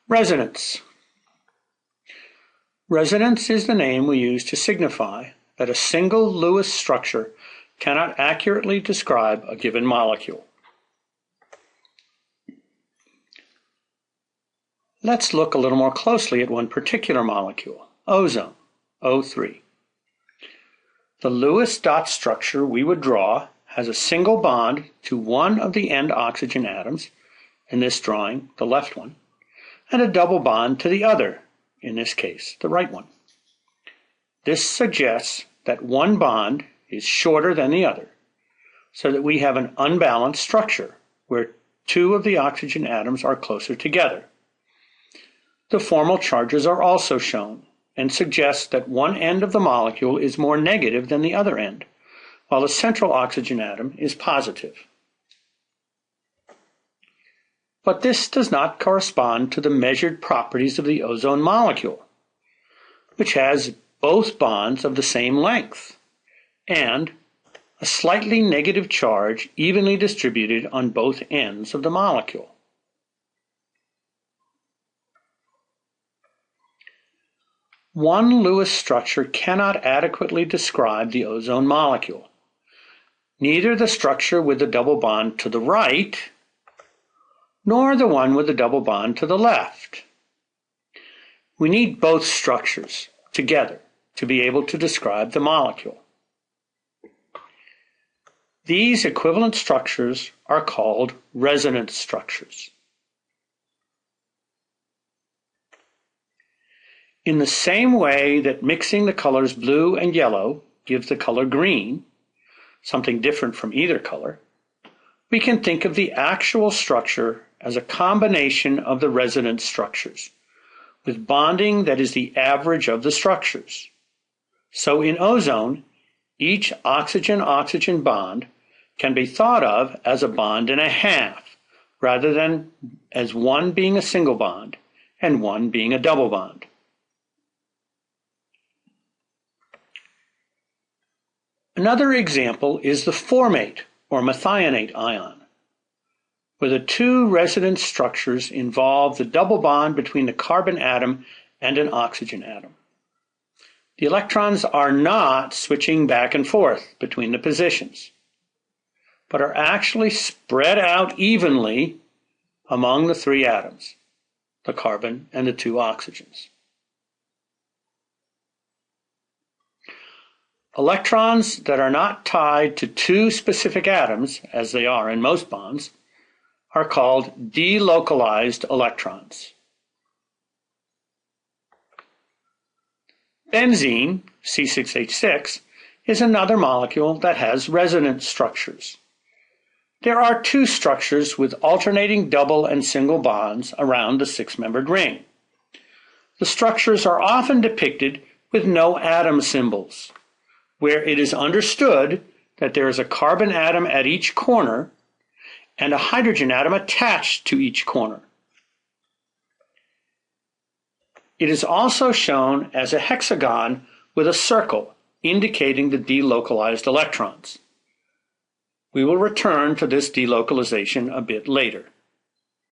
Resonance. Resonance is the name we use to signify that a single Lewis structure cannot accurately describe a given molecule. Let's look a little more closely at one particular molecule, ozone, O3. The Lewis dot structure we would draw has a single bond to one of the end oxygen atoms, in this drawing, the left one, and a double bond to the other, in this case, the right one. This suggests that one bond is shorter than the other, so that we have an unbalanced structure where two of the oxygen atoms are closer together. The formal charges are also shown and suggest that one end of the molecule is more negative than the other end, while the central oxygen atom is positive. But this does not correspond to the measured properties of the ozone molecule, which has both bonds of the same length and a slightly negative charge evenly distributed on both ends of the molecule. One Lewis structure cannot adequately describe the ozone molecule. Neither the structure with the double bond to the right, nor the one with the double bond to the left. We need both structures together to be able to describe the molecule. These equivalent structures are called resonance structures. In the same way that mixing the colors blue and yellow gives the color green, something different from either color, we can think of the actual structure as a combination of the resonance structures, with bonding that is the average of the structures. So in ozone, each oxygen-oxygen bond can be thought of as a bond and a half, rather than as one being a single bond and one being a double bond. Another example is the formate or methionate ion, where the two resonance structures involve the double bond between the carbon atom and an oxygen atom. The electrons are not switching back and forth between the positions, but are actually spread out evenly among the three atoms, the carbon and the two oxygens. Electrons that are not tied to two specific atoms, as they are in most bonds, are called delocalized electrons. Benzene, C6H6, is another molecule that has resonance structures. There are two structures with alternating double and single bonds around the six-membered ring. The structures are often depicted with no atom symbols, where it is understood that there is a carbon atom at each corner and a hydrogen atom attached to each corner. It is also shown as a hexagon with a circle indicating the delocalized electrons. We will return to this delocalization a bit later.